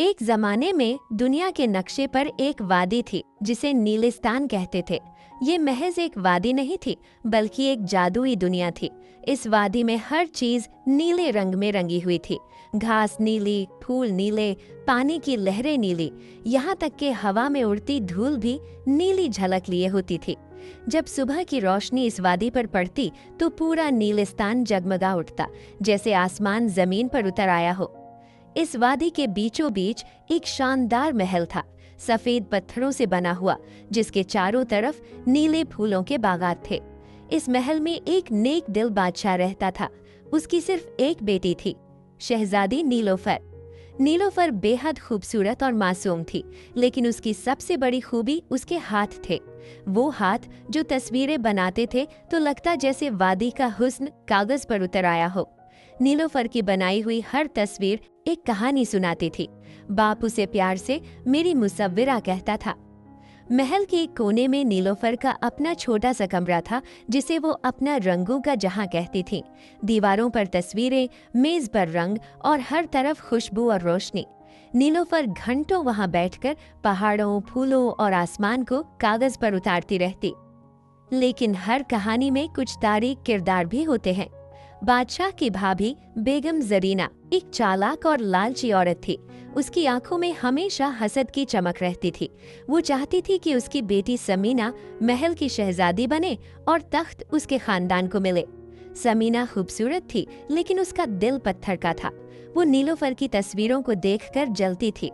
एक जमाने में दुनिया के नक्शे पर एक वादी थी जिसे नीलिस्तान कहते थे। ये महज एक वादी नहीं थी, बल्कि एक जादुई दुनिया थी। इस वादी में हर चीज नीले रंग में रंगी हुई थी। घास नीली, फूल नीले, पानी की लहरें नीली, यहाँ तक कि हवा में उड़ती धूल भी नीली झलक लिए होती थी। जब सुबह की रोशनी इस वादी पर पड़ती तो पूरा नीलिस्तान जगमगा उठता, जैसे आसमान जमीन पर उतर आया हो। इस वादी के बीचों बीच एक शानदार महल था, सफेद पत्थरों से बना हुआ, जिसके चारों तरफ नीले फूलों के बागात थे। इस महल में एक नेक दिल बादशाह रहता था। उसकी सिर्फ एक बेटी थी, शहजादी नीलोफर। नीलोफर बेहद खूबसूरत और मासूम थी, लेकिन उसकी सबसे बड़ी खूबी उसके हाथ थे। वो हाथ जो तस्वीरें बनाते थे तो लगता जैसे वादी का हुस्न कागज पर उतर आया हो। नीलोफर की बनाई हुई हर तस्वीर एक कहानी सुनाती थी। बाप उसे प्यार से मेरी मुसव्विरा कहता था। महल के एक कोने में नीलोफर का अपना छोटा सा कमरा था, जिसे वो अपना रंगों का जहां कहती थी। दीवारों पर तस्वीरें, मेज पर रंग और हर तरफ खुशबू और रोशनी। नीलोफर घंटों वहां बैठकर पहाड़ों, फूलों और आसमान को कागज पर उतारती रहती। लेकिन हर कहानी में कुछ तारीक किरदार भी होते हैं। बादशाह की भाभी बेगम जरीना एक चालाक और लालची औरत थी। उसकी आंखों में हमेशा हसद की चमक रहती थी। वो चाहती थी कि उसकी बेटी समीना महल की शहजादी बने और तख्त उसके खानदान को मिले। समीना खूबसूरत थी, लेकिन उसका दिल पत्थर का था। वो नीलोफर की तस्वीरों को देखकर जलती थी।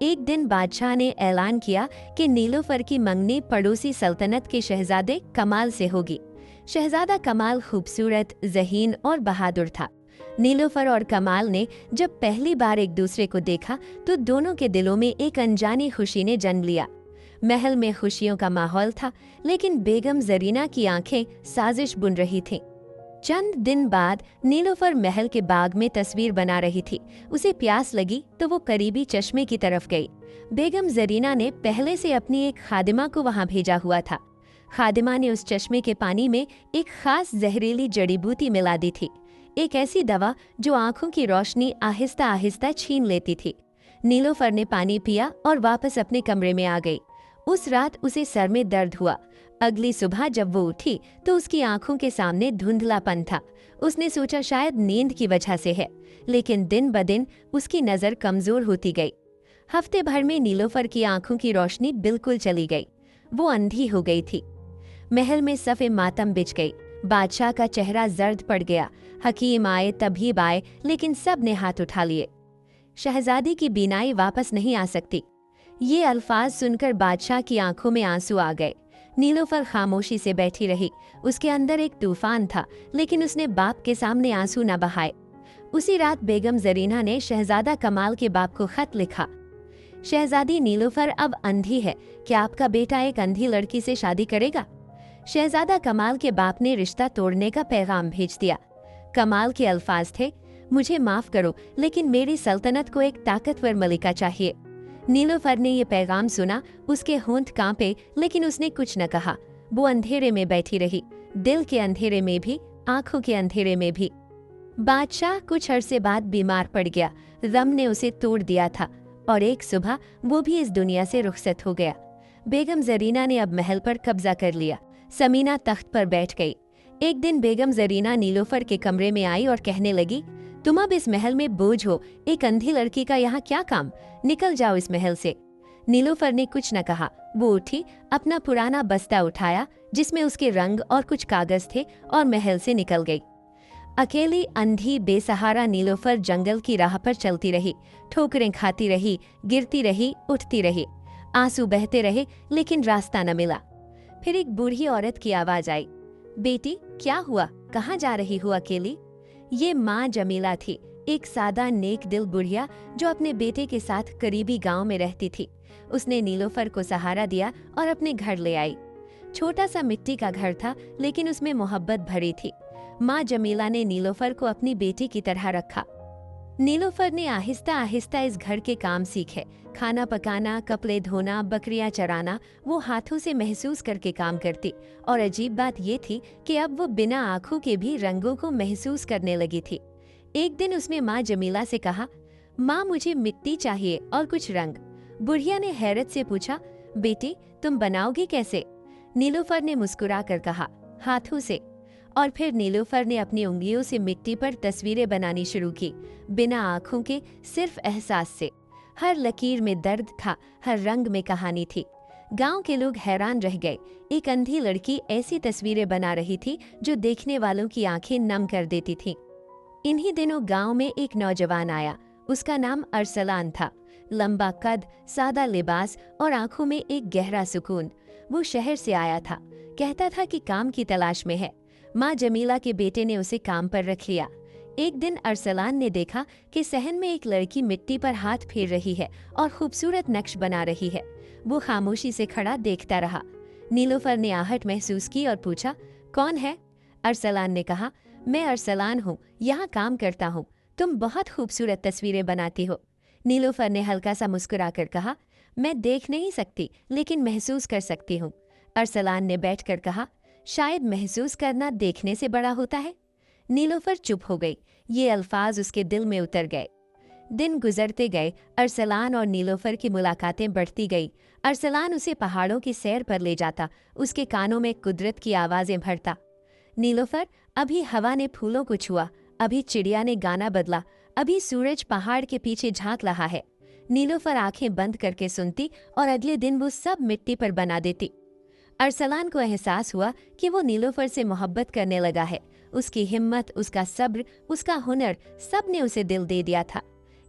एक दिन बादशाह ने ऐलान किया कि नीलोफर की मंगनी पड़ोसी सल्तनत के शहजादे कमाल से होगी। शहजादा कमाल खूबसूरत, ज़हीन और बहादुर था। नीलोफर और कमाल ने जब पहली बार एक दूसरे को देखा तो दोनों के दिलों में एक अनजानी खुशी ने जन्म लिया। महल में खुशियों का माहौल था, लेकिन बेगम जरीना की आंखें साजिश बुन रही थीं। चंद दिन बाद नीलोफर महल के बाग में तस्वीर बना रही थी। उसे प्यास लगी तो वो करीबी चश्मे की तरफ गई। बेगम जरीना ने पहले से अपनी एक खादिमा को वहां भेजा हुआ था। खादिमा ने उस चश्मे के पानी में एक खास जहरीली जड़ी बूटी मिला दी थी, एक ऐसी दवा जो आंखों की रोशनी आहिस्ता आहिस्ता छीन लेती थी। नीलोफर ने पानी पिया और वापस अपने कमरे में आ गई। उस रात उसे सर में दर्द हुआ। अगली सुबह जब वो उठी तो उसकी आंखों के सामने धुंधलापन था। उसने सोचा शायद नींद की वजह से है, लेकिन दिन ब दिन उसकी नज़र कमजोर होती गई। हफ्ते भर में नीलोफर की आंखों की रोशनी बिल्कुल चली गई। वो अंधी हो गई थी। महल में सफ़े मातम बिछ गई। बादशाह का चेहरा जर्द पड़ गया। हकीम आए, तबीब आए, लेकिन सब ने हाथ उठा लिए। शहजादी की बीनाई वापस नहीं आ सकती। ये अल्फाज सुनकर बादशाह की आंखों में आंसू आ गए। नीलोफर खामोशी से बैठी रही। उसके अंदर एक तूफान था, लेकिन उसने बाप के सामने आंसू न बहाए। उसी रात बेगम जरीना ने शहजादा कमाल के बाप को खत लिखा। शहजादी नीलोफर अब अंधी है, क्या आपका बेटा एक अंधी लड़की से शादी करेगा? शहजादा कमाल के बाप ने रिश्ता तोड़ने का पैगाम भेज दिया। कमाल के अल्फाज थे, मुझे माफ करो, लेकिन मेरी सल्तनत को एक ताकतवर मलिका चाहिए। नीलोफर ने ये पैगाम सुना, उसके होंठ कांपे, लेकिन उसने कुछ न कहा। वो अंधेरे में बैठी रही, दिल के अंधेरे में भी, आंखों के अंधेरे में भी। बादशाह कुछ अरसे बाद बीमार पड़ गया। गम ने उसे तोड़ दिया था और एक सुबह वो भी इस दुनिया से रुखसत हो गया। बेगम जरीना ने अब महल पर कब्जा कर लिया। समीना तख्त पर बैठ गई। एक दिन बेगम जरीना नीलोफर के कमरे में आई और कहने लगी, तुम अब इस महल में बोझ हो, एक अंधी लड़की का यहाँ क्या काम? निकल जाओ इस महल से। नीलोफर ने कुछ न कहा। वो उठी, अपना पुराना बस्ता उठाया जिसमें उसके रंग और कुछ कागज थे, और महल से निकल गई। अकेली, अंधी, बेसहारा नीलोफर जंगल की राह पर चलती रही। ठोकरें खाती रही, गिरती रही, उठती रही। आंसू बहते रहे, लेकिन रास्ता न मिला। फिर एक बूढ़ी औरत की आवाज आई, बेटी क्या हुआ, कहाँ जा रही हो अकेली? ये माँ जमीला थी, एक सादा नेक दिल बुढ़िया जो अपने बेटे के साथ करीबी गांव में रहती थी। उसने नीलोफर को सहारा दिया और अपने घर ले आई। छोटा सा मिट्टी का घर था, लेकिन उसमें मोहब्बत भरी थी। माँ जमीला ने नीलोफर को अपनी बेटी की तरह रखा। नीलोफर ने आहिस्ता आहिस्ता इस घर के काम सीखे। खाना पकाना, कपड़े धोना, बकरियां चराना वो हाथों से महसूस करके काम करती। और अजीब बात ये थी कि अब वो बिना आंखों के भी रंगों को महसूस करने लगी थी। एक दिन उसने माँ जमीला से कहा, माँ मुझे मिट्टी चाहिए और कुछ रंग। बुढ़िया ने हैरत से पूछा, बेटी तुम बनाओगी कैसे? नीलूफर ने मुस्कुरा कर कहा, हाथों से। और फिर नीलूफर ने अपनी उंगलियों से मिट्टी पर तस्वीरें बनानी शुरू की, बिना आंखों के, सिर्फ एहसास से। हर लकीर में दर्द था, हर रंग में कहानी थी। गांव के लोग हैरान रह गए। एक अंधी लड़की ऐसी तस्वीरें बना रही थी जो देखने वालों की आंखें नम कर देती थीं। इन्हीं दिनों गांव में एक नौजवान आया। उसका नाम अरसलान था। लंबा कद, सादा लिबास और आंखों में एक गहरा सुकून। वो शहर से आया था। कहता था कि काम की तलाश में है। माँ जमीला के बेटे ने उसे काम पर रख लिया। एक दिन अरसलान ने देखा कि सहन में एक लड़की मिट्टी पर हाथ फेर रही है और खूबसूरत नक्श बना रही है। वो खामोशी से खड़ा देखता रहा। नीलूफर ने आहट महसूस की और पूछा, कौन है? अरसलान ने कहा, मैं अरसलान हूँ, यहाँ काम करता हूँ। तुम बहुत खूबसूरत तस्वीरें बनाती हो। नीलूफर ने हल्का सा मुस्कुरा कर कहा, मैं देख नहीं सकती लेकिन महसूस कर सकती हूँ। अरसलान ने बैठकर कहा, शायद महसूस करना देखने से बड़ा होता है। नीलूफर चुप हो गई। ये अल्फाज उसके दिल में उतर गए। दिन गुजरते गए। अरसलान और नीलूफर की मुलाकातें बढ़ती गई। अरसलान उसे पहाड़ों की सैर पर ले जाता, उसके कानों में कुदरत की आवाज़ें भरता। नीलूफर, अभी हवा ने फूलों को छुआ, अभी चिड़िया ने गाना बदला, अभी सूरज पहाड़ के पीछे झांक रहा है। नीलूफर आंखें बंद करके सुनती और अगले दिन वो सब मिट्टी पर बना देती। अरसलान को एहसास हुआ कि वो नीलूफर से मोहब्बत करने लगा है। उसकी हिम्मत, उसका सब्र, उसका हुनर, सब ने उसे दिल दे दिया था।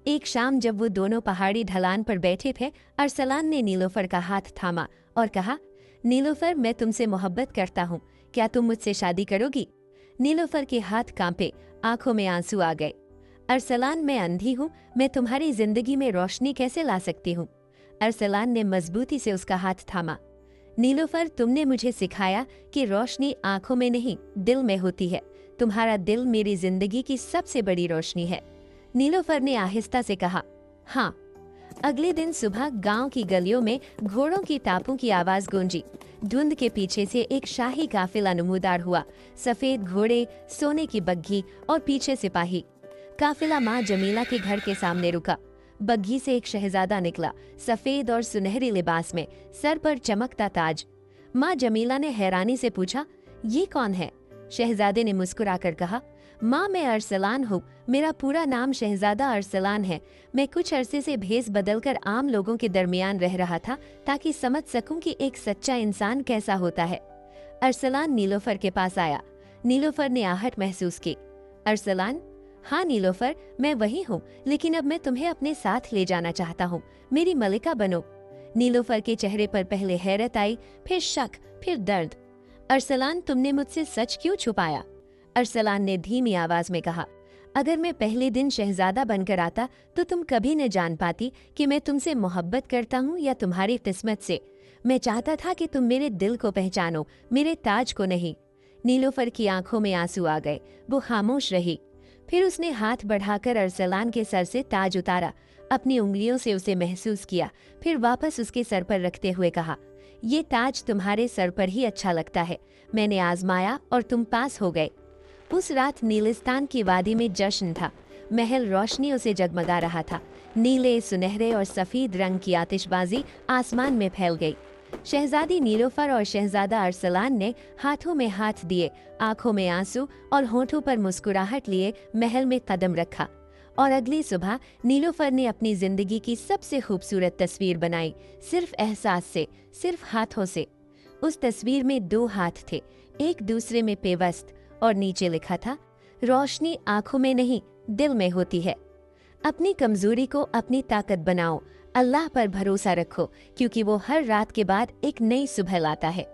एक शाम जब वो दोनों पहाड़ी ढलान पर बैठे थे, अरसलान ने नीलूफर का हाथ थामा और कहा, नीलूफर, मैं तुमसे मोहब्बत करता हूँ, क्या तुम मुझसे शादी करोगी? नीलूफर के हाथ कांपे, आंखों में आंसू आ गए। अरसलान, मैं अंधी हूँ, मैं तुम्हारी जिंदगी में रोशनी कैसे ला सकती हूँ? अरसलान ने मजबूती से उसका हाथ थामा। नीलूफर, तुमने मुझे सिखाया कि रोशनी आंखों में नहीं, दिल में होती है। तुम्हारा दिल मेरी जिंदगी की सबसे बड़ी रोशनी है। नीलूफर ने आहिस्ता से कहा, हाँ। अगले दिन सुबह गांव की गलियों में घोड़ों की टापों की आवाज गूंजी। धुंध के पीछे से एक शाही काफिला नमूदार हुआ। सफेद घोड़े, सोने की बग्घी और पीछे सिपाही। काफिला माँ जमीला के घर के सामने रुका। बग्घी से एक शहजादा निकला, सफेद और सुनहरी लिबास में, सर पर चमकता ताज। माँ जमीला ने हैरानी से पूछा, ये कौन है? शहजादे ने मुस्कुराकर कहा, माँ, मैं अरसलान हूँ। मेरा पूरा नाम शहजादा अरसलान है। मैं कुछ अरसे से भेस बदलकर आम लोगों के दरमियान रह रहा था ताकि समझ सकूं कि एक सच्चा इंसान कैसा होता है। अरसलान नीलूफर के पास आया। नीलूफर ने आहट महसूस की। अरसलान, हाँ नीलूफर, मैं वही हूँ, लेकिन अब मैं तुम्हें अपने साथ ले जाना चाहता हूँ। मेरी मलिका बनो। नीलूफर के चेहरे पर पहले हैरत आई, फिर शक, फिर दर्द। अरसलान, तुमने मुझसे सच क्यों छुपाया? अरसलान ने धीमी आवाज में कहा, अगर मैं पहले दिन शहजादा बनकर आता तो तुम कभी न जान पाती कि मैं तुमसे मोहब्बत करता हूँ या तुम्हारी किस्मत से। मैं चाहता था कि तुम मेरे दिल को पहचानो, मेरे ताज को नहीं। नीलूफर की आंखों में आंसू आ गए। वो खामोश रही। फिर उसने हाथ बढ़ाकर अरसलान के सर से ताज उतारा, अपनी उंगलियों से उसे महसूस किया, फिर वापस उसके सर पर रखते हुए कहा, ये ताज तुम्हारे सर पर ही अच्छा लगता है। मैंने आजमाया और तुम पास हो गए। उस रात नीलिस्तान की वादी में जश्न था। महल रोशनियों से जगमगा रहा था। नीले, सुनहरे और सफेद रंग की आतिशबाजी आसमान में फैल गई। शहजादी नीलूफर और शहजादा अरसलान ने हाथों में हाथ दिए, आंखों में आंसू और होठों पर मुस्कुराहट लिए महल में कदम रखा। और अगली सुबह नीलूफर ने अपनी जिंदगी की सबसे खूबसूरत तस्वीर बनाई, सिर्फ एहसास से, सिर्फ हाथों से। उस तस्वीर में दो हाथ थे, एक दूसरे में पेवस्त, और नीचे लिखा था, रोशनी आंखों में नहीं, दिल में होती है। अपनी कमजोरी को अपनी ताकत बनाओ, अल्लाह पर भरोसा रखो, क्योंकि वो हर रात के बाद एक नई सुबह लाता है।